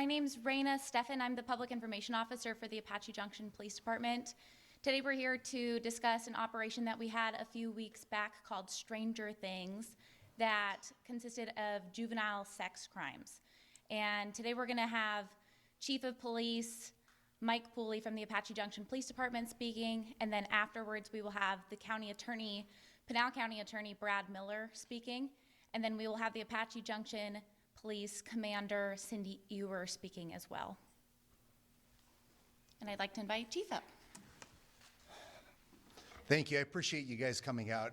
My name's Raina Steffen. I'm the Public Information Officer for the Apache Junction Police Department. Today we're here to discuss an operation that we had a few weeks back called Stranger Things that consisted of juvenile sex crimes. And today we're going to have Chief of Police Mike Pulley from the Apache Junction Police Department speaking, and then afterwards we will have the County Attorney, Pinal County Attorney Brad Miller speaking, and then we will have the Apache Junction Police Commander Cindy Ewer speaking as well. And I'd like to invite Chief up. Thank you. I appreciate you guys coming out.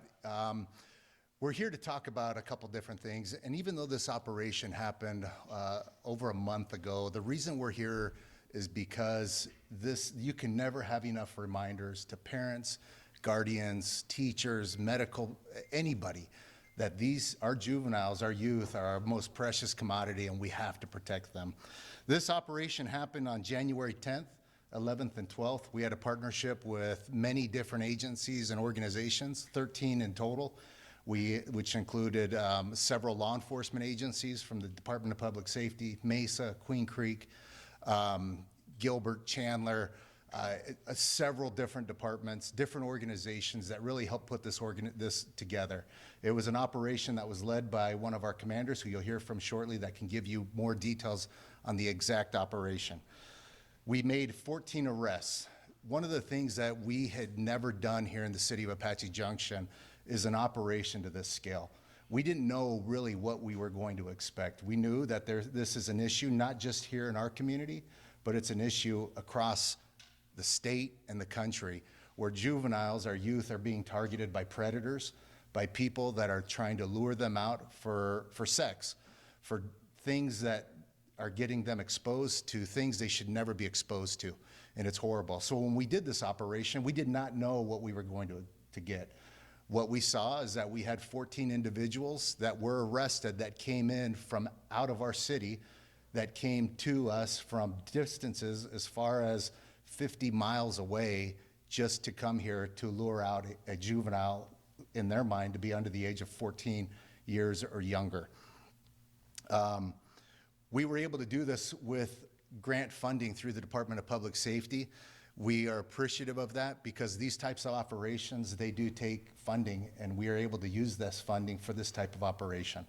We're here to talk about a couple different things, and even though this operation happened over a month ago, the reason we're here is because you can never have enough reminders to parents, guardians, teachers, medical, anybody, that our juveniles, our youth, are our most precious commodity and we have to protect them. This operation happened on January 10th, 11th, and 12th. We had a partnership with many different agencies and organizations, 13 in total, which included several law enforcement agencies from the Department of Public Safety, Mesa, Queen Creek, Gilbert, Chandler, several different departments, different organizations that really helped put this together. It was an operation that was led by one of our commanders, who you'll hear from shortly, that can give you more details on the exact operation. We made 14 arrests. One of the things that we had never done here in the city of Apache Junction is an operation to this scale. We didn't know really what we were going to expect. We knew that this is an issue not just here in our community, but it's an issue across the state and the country, where juveniles, our youth, are being targeted by predators, by people that are trying to lure them out for sex, for things that are getting them exposed to things they should never be exposed to, and it's horrible. So when we did this operation, we did not know what we were going to get. What we saw is that we had 14 individuals that were arrested that came in from out of our city, that came to us from distances as far as 50 miles away, just to come here to lure out a juvenile, in their mind, to be under the age of 14 years or younger. We were able to do this with grant funding through the Department of Public Safety. We are appreciative of that because these types of operations, they do take funding, and we are able to use this funding for this type of operation.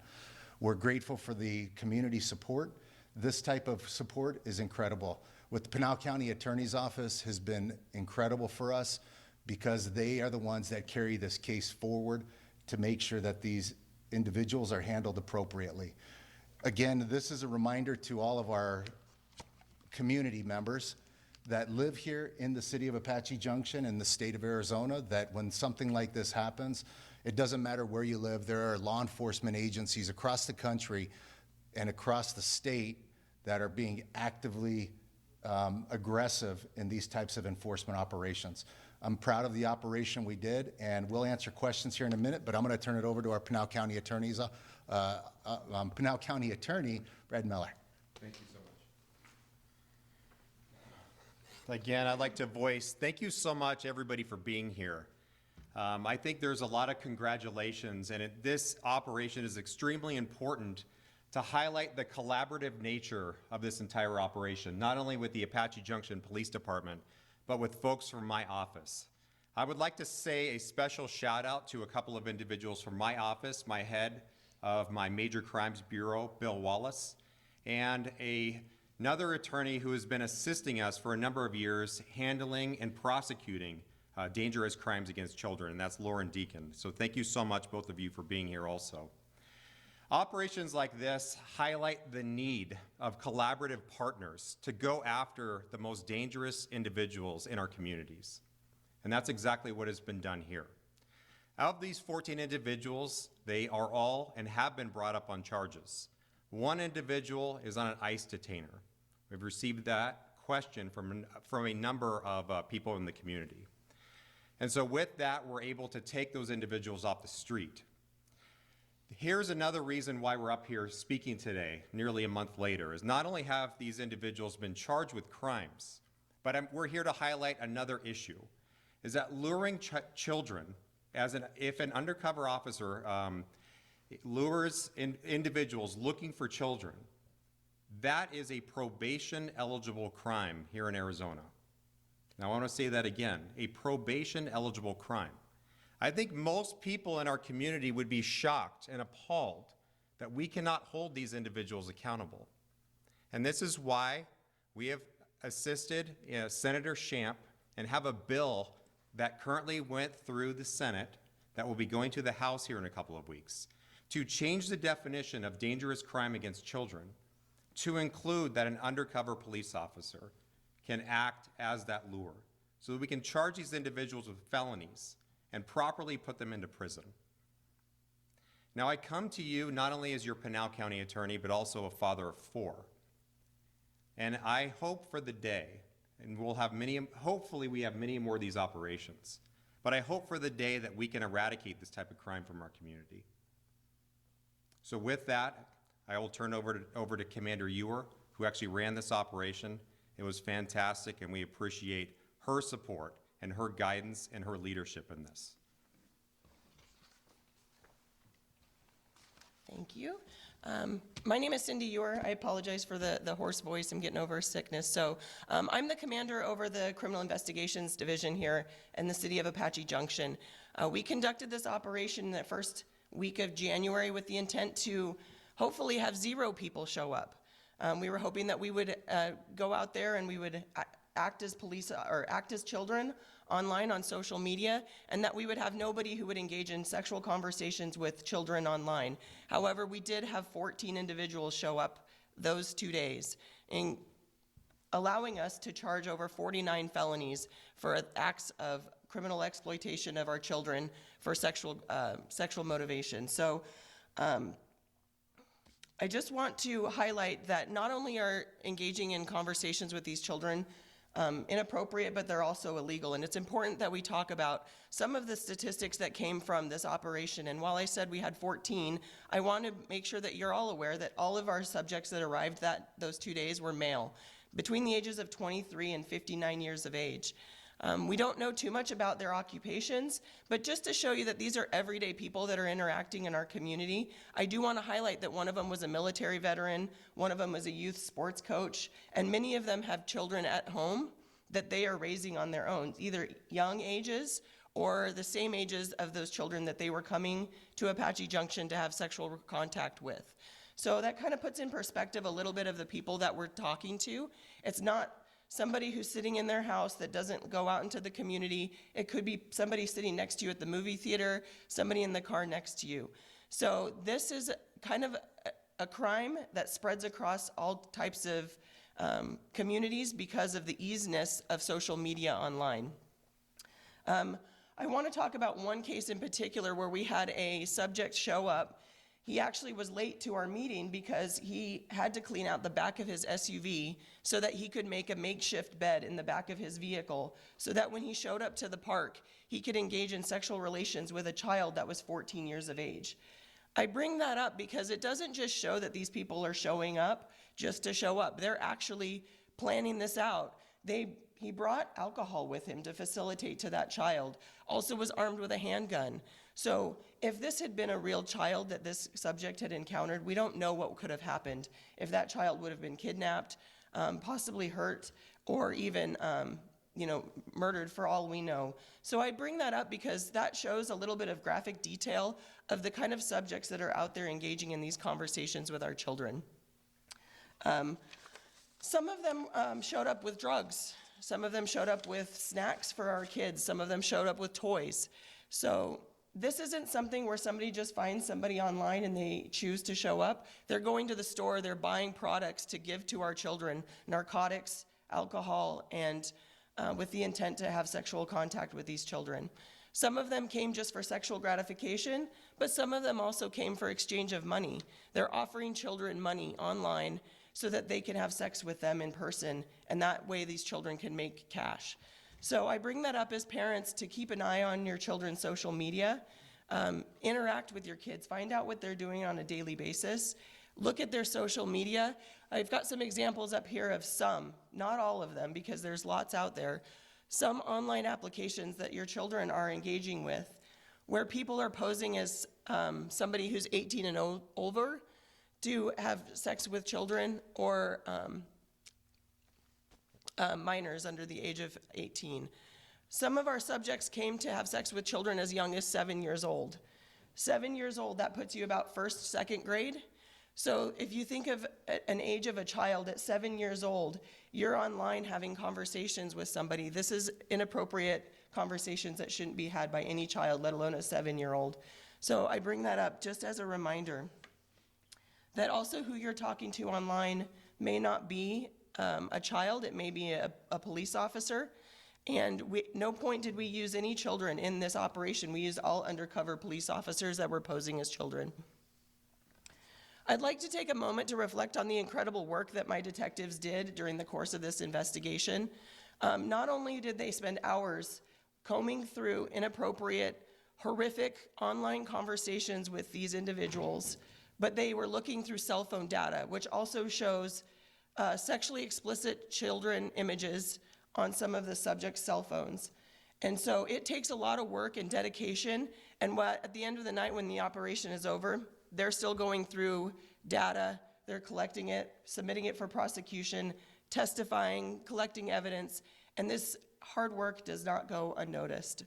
We're grateful for the community support. This type of support is incredible. With the Pinal County Attorney's Office has been incredible for us because they are the ones that carry this case forward to make sure that these individuals are handled appropriately. Again, this is a reminder to all of our community members that live here in the city of Apache Junction in the state of Arizona, that when something like this happens, it doesn't matter where you live. There are law enforcement agencies across the country and across the state that are being actively aggressive in these types of enforcement operations. I'm proud of the operation we did, and we'll answer questions here in a minute, but I'm going to turn it over to our Pinal County Attorney, Brad Miller. Thank you so much. Again, I'd like to voice thank you so much, everybody, for being here. I think there's a lot of congratulations, and this operation is extremely important to highlight the collaborative nature of this entire operation, not only with the Apache Junction Police Department, but with folks from my office. I would like to say a special shout out to a couple of individuals from my office, my head of my Major Crimes Bureau, Bill Wallace, and another attorney who has been assisting us for a number of years handling and prosecuting dangerous crimes against children, and that's Lauren Deacon. So thank you so much, both of you, for being here also. Operations like this highlight the need of collaborative partners to go after the most dangerous individuals in our communities. And that's exactly what has been done here. Out of these 14 individuals, they are all and have been brought up on charges. One individual is on an ICE detainer. We've received that question from a number of people in the community. And so with that, we're able to take those individuals off the street. Here's another reason why we're up here speaking today, nearly a month later, is not only have these individuals been charged with crimes, but we're here to highlight another issue, is that luring children, if an undercover officer lures individuals looking for children, That is a probation-eligible crime here in Arizona. Now, I want to say that again, a probation-eligible crime. I think most people in our community would be shocked and appalled that we cannot hold these individuals accountable. And this is why we have assisted Senator Shamp and have a bill that currently went through the Senate that will be going to the House here in a couple of weeks to change the definition of dangerous crime against children to include that an undercover police officer can act as that lure so that we can charge these individuals with felonies and properly put them into prison. Now, I come to you not only as your Pinal County attorney, but also a father of 4. And I hope for the day, and we'll have hopefully we have many more of these operations, but I hope for the day that we can eradicate this type of crime from our community. So with that, I will turn over to Commander Ewer, who actually ran this operation. It was fantastic, and we appreciate her support and her guidance and her leadership in this. Thank you. My name is Cindy Ewer. I apologize for the hoarse voice. I'm getting over a sickness. So I'm the commander over the Criminal Investigations Division here in the city of Apache Junction. We conducted this operation in the first week of January with the intent to hopefully have 0 people show up. We were hoping that we would go out there and we would act as police or act as children online on social media, and that we would have nobody who would engage in sexual conversations with children online. However, we did have 14 individuals show up those 2 days, allowing us to charge over 49 felonies for acts of criminal exploitation of our children for sexual motivation. So I just want to highlight that not only are engaging in conversations with these children inappropriate, but they're also illegal. And it's important that we talk about some of the statistics that came from this operation. And while I said we had 14, I want to make sure that you're all aware that all of our subjects that arrived those 2 days were male, between the ages of 23 and 59 years of age. We don't know too much about their occupations, but just to show you that these are everyday people that are interacting in our community, I do want to highlight that one of them was a military veteran, one of them was a youth sports coach, and many of them have children at home that they are raising on their own, either young ages or the same ages of those children that they were coming to Apache Junction to have sexual contact with. So that kind of puts in perspective a little bit of the people that we're talking to. It's not somebody who's sitting in their house that doesn't go out into the community. It could be somebody sitting next to you at the movie theater, somebody in the car next to you. So this is kind of a crime that spreads across all types of communities because of the easiness of social media online. I want to talk about one case in particular where we had a subject show up. He actually was late to our meeting because he had to clean out the back of his SUV so that he could make a makeshift bed in the back of his vehicle so that when he showed up to the park, he could engage in sexual relations with a child that was 14 years of age. I bring that up because it doesn't just show that these people are showing up just to show up. They're actually planning this out. He brought alcohol with him to facilitate to that child, also was armed with a handgun. So if this had been a real child that this subject had encountered, we don't know what could have happened. If that child would have been kidnapped, possibly hurt, or even murdered for all we know. So I bring that up because that shows a little bit of graphic detail of the kind of subjects that are out there engaging in these conversations with our children. Some of them showed up with drugs. Some of them showed up with snacks for our kids. Some of them showed up with toys. So this isn't something where somebody just finds somebody online and they choose to show up. They're going to the store, they're buying products to give to our children, narcotics, alcohol, and with the intent to have sexual contact with these children. Some of them came just for sexual gratification, but some of them also came for exchange of money. They're offering children money online so that they can have sex with them in person, and that way these children can make cash. So I bring that up as parents to keep an eye on your children's social media, interact with your kids, find out what they're doing on a daily basis, look at their social media. I've got some examples up here of some, not all of them because there's lots out there, some online applications that your children are engaging with where people are posing as somebody who's 18 and over to have sex with children or minors under the age of 18. Some of our subjects came to have sex with children as young as 7 years old. 7 years old, that puts you about first, second grade. So if you think of an age of a child at 7 years old, you're online having conversations with somebody. This is inappropriate conversations that shouldn't be had by any child, let alone a 7-year-old. So I bring that up just as a reminder that also who you're talking to online may not be a child, it may be a police officer. And no point did we use any children in this operation. We used all undercover police officers that were posing as children. I'd like to take a moment to reflect on the incredible work that my detectives did during the course of this investigation. Not only did they spend hours combing through inappropriate, horrific online conversations with these individuals, but they were looking through cell phone data, which also shows sexually explicit children images on some of the subject's cell phones. And so it takes a lot of work and dedication, and at the end of the night when the operation is over, they're still going through data, they're collecting it, submitting it for prosecution, testifying, collecting evidence, and this hard work does not go unnoticed.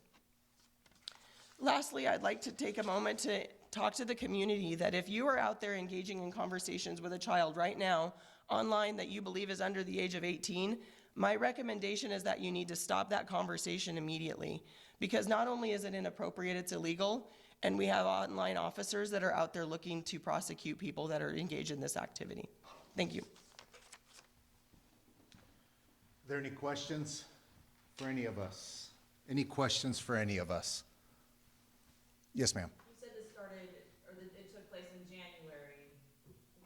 Lastly, I'd like to take a moment to talk to the community that if you are out there engaging in conversations with a child right now online that you believe is under the age of 18, my recommendation is that you need to stop that conversation immediately, because not only is it inappropriate, it's illegal, and we have online officers that are out there looking to prosecute people that are engaged in this activity. Thank you. Are there any questions for any of us? Any questions for any of us? Yes, ma'am. You said this started, or that it took place in January.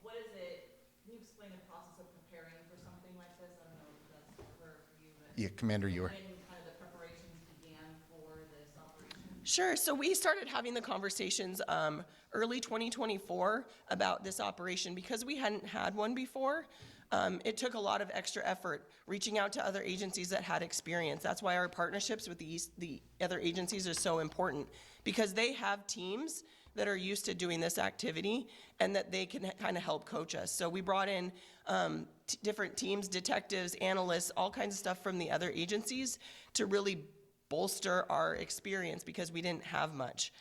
What is it, can you explain the process of preparing for something like this? I don't know if that's for you, but. Yeah, Commander, you were. When kind of the preparations began for this operation? Sure, so we started having the conversations early 2024 about this operation because we hadn't had one before. It took a lot of extra effort reaching out to other agencies that had experience. That's why our partnerships with the other agencies are so important, because they have teams that are used to doing this activity and that they can kind of help coach us. So we brought in different teams, detectives, analysts, all kinds of stuff from the other agencies to really bolster our experience because we didn't have much.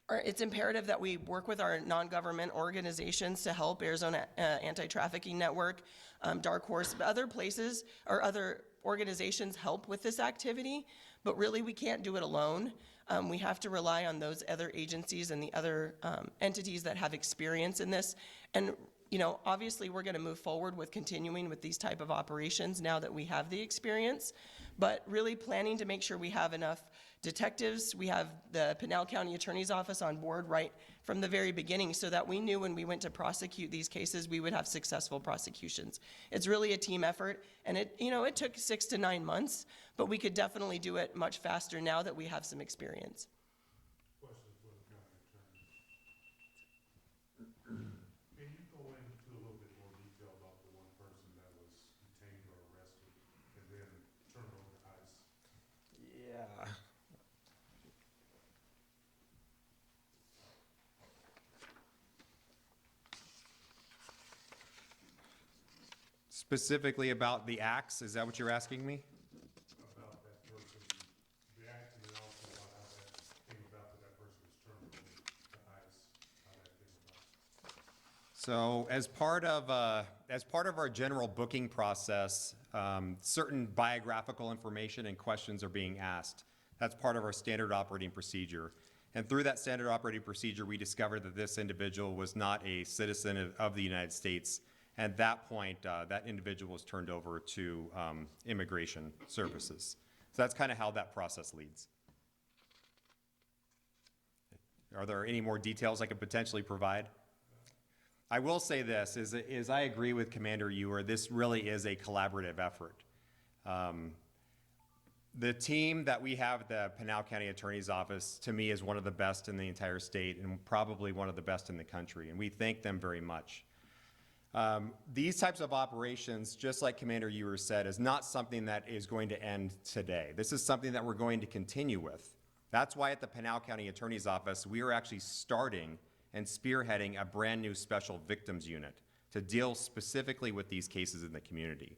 It's imperative that we work with our non-government organizations to help. Arizona Anti-Trafficking Network, Dark Horse, other places or other organizations help with this activity, but really we can't do it alone. We have to rely on those other agencies and the other entities that have experience in this. And you know, obviously we're going to move forward with continuing with these type of operations now that we have the experience, but really planning to make sure we have enough detectives. We have the Pinal County Attorney's Office on board right from the very beginning so that we knew when we went to prosecute these cases, we would have successful prosecutions. It's really a team effort, and it took 6 to 9 months, but we could definitely do it much faster now that we have some experience. Question for the county attorney. Can you go into a little bit more detail about the one person that was detained or arrested and then turned over to ICE? Yeah. Specifically about the acts, is that what you're asking me? About that person, the act, and then also about how that came about that that person was turned over to ICE, how that came about. So as part of our general booking process, certain biographical information and questions are being asked. That's part of our standard operating procedure. And through that standard operating procedure, we discovered that this individual was not a citizen of the United States. At that point, that individual was turned over to immigration services. So that's kind of how that process leads. Are there any more details I could potentially provide? I will say this, is I agree with Commander Ewer, this really is a collaborative effort. The team that we have at the Pinal County Attorney's Office, to me, is one of the best in the entire state and probably one of the best in the country, and we thank them very much. These types of operations, just like Commander Ewer said, is not something that is going to end today. This is something that we're going to continue with. That's why at the Pinal County Attorney's Office, we are actually starting and spearheading a brand new special victims unit to deal specifically with these cases in the community.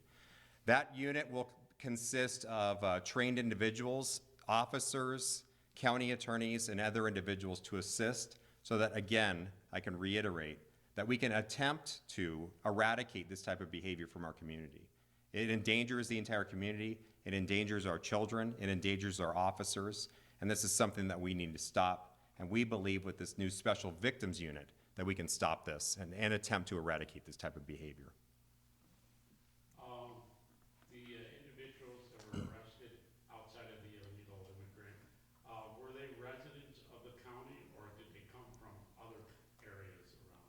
That unit will consist of trained individuals, officers, county attorneys, and other individuals to assist so that, again, I can reiterate, that we can attempt to eradicate this type of behavior from our community. It endangers the entire community, it endangers our children, it endangers our officers, and this is something that we need to stop. And we believe with this new special victims unit that we can stop this and attempt to eradicate this type of behavior. The individuals that were arrested outside of the illegal immigrant, were they residents of the county or did they come from other areas around?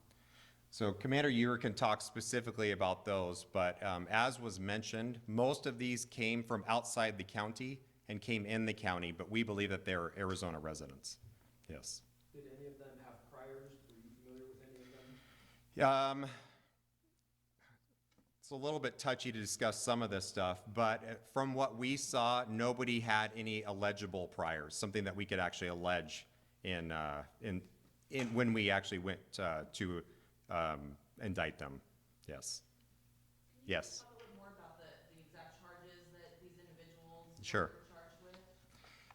So Commander Ewer can talk specifically about those, but as was mentioned, most of these came from outside the county and came in the county, but we believe that they're Arizona residents. Yes. Did any of them have priors? Were you familiar with any of them? It's a little bit touchy to discuss some of this stuff, but from what we saw, nobody had any illegible priors, something that we could actually allege in when we actually went to indict them. Yes. Yes. Talk a little more about the exact charges that these individuals Sure. were charged with?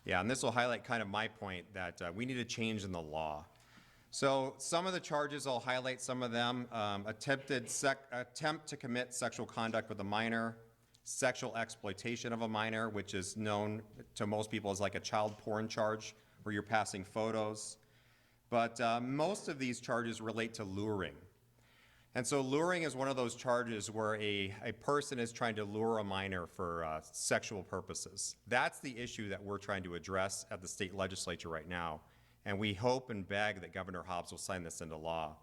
Yeah, and this will highlight kind of my point that we need a change in the law. So some of the charges, I'll highlight some of them. Attempt to commit sexual conduct with a minor, sexual exploitation of a minor, which is known to most people as like a child porn charge, where you're passing photos. But most of these charges relate to luring. And so luring is one of those charges where a person is trying to lure a minor for sexual purposes. That's the issue that we're trying to address at the state legislature right now. And we hope and beg that Governor Hobbs will sign this into law.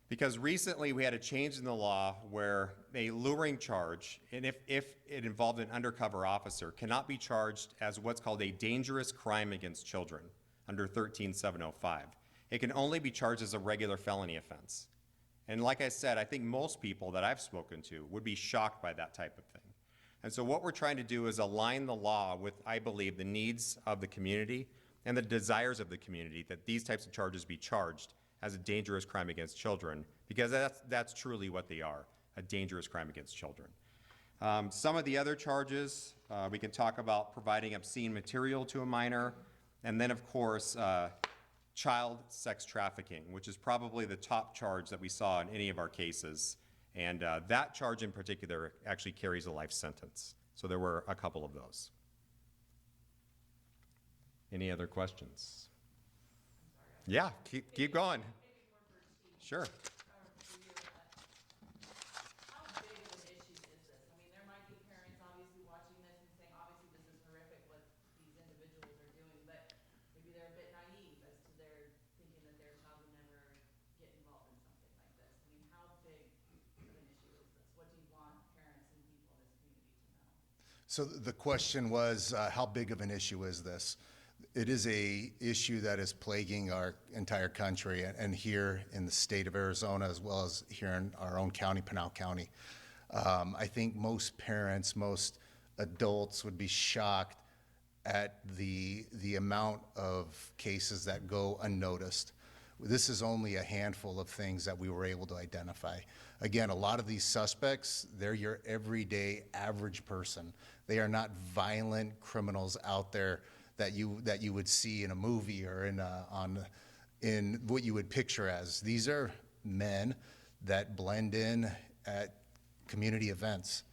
Because recently we had a change in the law where a luring charge, and if it involved an undercover officer, cannot be charged as what's called a dangerous crime against children under 13705. It can only be charged as a regular felony offense. And like I said, I think most people that I've spoken to would be shocked by that type of thing. And so what we're trying to do is align the law with, I believe, the needs of the community and the desires of the community, that these types of charges be charged as a dangerous crime against children, because that's truly what they are, a dangerous crime against children. Some of the other charges, we can talk about providing obscene material to a minor, and then of course, child sex trafficking, which is probably the top charge that we saw in any of our cases. And that charge in particular actually carries a life sentence. So there were a couple of those. Any other questions? Yeah, keep going. Sure. How big of an issue is this? I mean, there might be parents obviously watching this and saying, obviously this is horrific what these individuals are doing, but maybe they're a bit naive as to their thinking that their child would never get involved in something like this. I mean, how big of an issue is this? What do you want parents and people in this community to know? So the question was, how big of an issue is this? It is a issue that is plaguing our entire country and here in the state of Arizona, as well as here in our own county, Pinal County. I think most parents, most adults would be shocked at the amount of cases that go unnoticed. This is only a handful of things that we were able to identify. Again, a lot of these suspects, they're your everyday average person. They are not violent criminals out there that you would see in a movie or in what you would picture as. These are men that blend in at community events,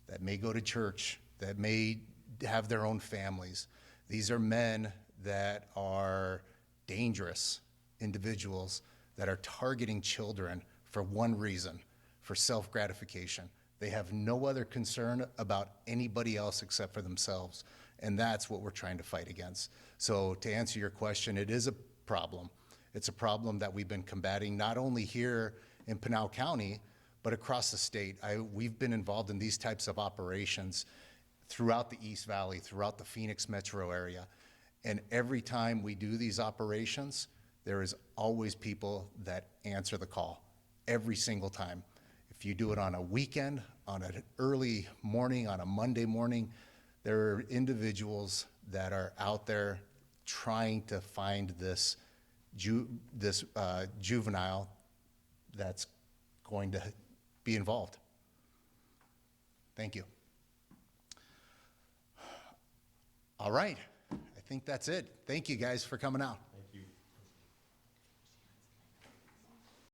that may go to church, that may have their own families. These are men that are dangerous individuals that are targeting children for one reason, for self-gratification. They have no other concern about anybody else except for themselves. And that's what we're trying to fight against. So to answer your question, it is a problem. It's a problem that we've been combating not only here in Pinal County, but across the state. We've been involved in these types of operations throughout the East Valley, throughout the Phoenix metro area. And every time we do these operations, there is always people that answer the call, every single time. If you do it on a weekend, on an early morning, on a Monday morning, there are individuals that are out there trying to find this juvenile that's going to be involved. Thank you. All right, I think that's it. Thank you guys for coming out.